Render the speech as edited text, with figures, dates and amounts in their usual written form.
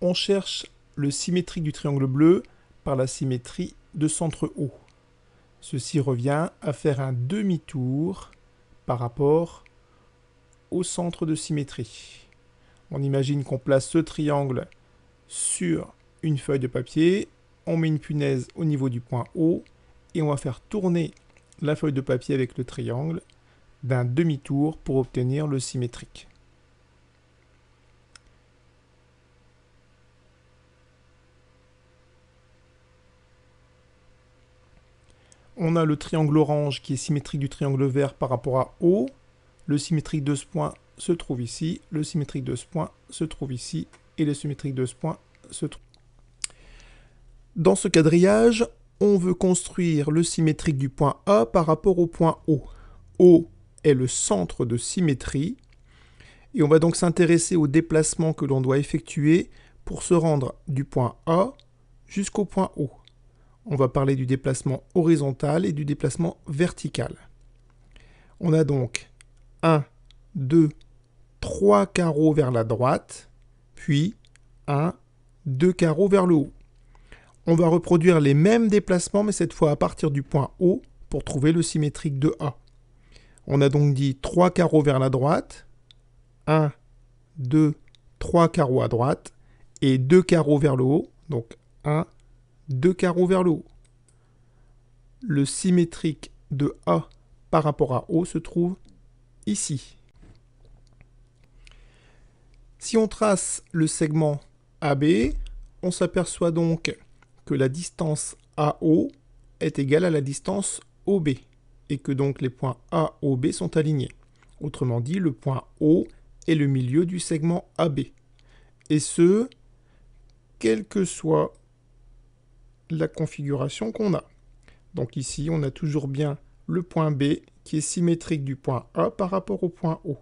On cherche le symétrique du triangle bleu par la symétrie de centre O. Ceci revient à faire un demi-tour par rapport au centre de symétrie. On imagine qu'on place ce triangle sur une feuille de papier, on met une punaise au niveau du point O et on va faire tourner la feuille de papier avec le triangle d'un demi-tour pour obtenir le symétrique. On a le triangle orange qui est symétrique du triangle vert par rapport à O. Le symétrique de ce point se trouve ici, le symétrique de ce point se trouve ici, et le symétrique de ce point se trouve. Dans ce quadrillage, on veut construire le symétrique du point A par rapport au point O. O est le centre de symétrie, et on va donc s'intéresser au déplacement que l'on doit effectuer pour se rendre du point A jusqu'au point O. On va parler du déplacement horizontal et du déplacement vertical. On a donc 1, 2, 3 carreaux vers la droite, puis 1, 2 carreaux vers le haut. On va reproduire les mêmes déplacements, mais cette fois à partir du point O, pour trouver le symétrique de A. On a donc dit 3 carreaux vers la droite, 1, 2, 3 carreaux à droite, et 2 carreaux vers le haut, donc 1, 2 carreaux vers le haut. Le symétrique de A par rapport à O se trouve ici. Si on trace le segment AB, on s'aperçoit donc que la distance AO est égale à la distance OB, et que donc les points A, OB sont alignés. Autrement dit, le point O est le milieu du segment AB. Et ce, quelle que soit la configuration qu'on a. Donc ici, on a toujours bien le point B qui est symétrique du point A par rapport au point O.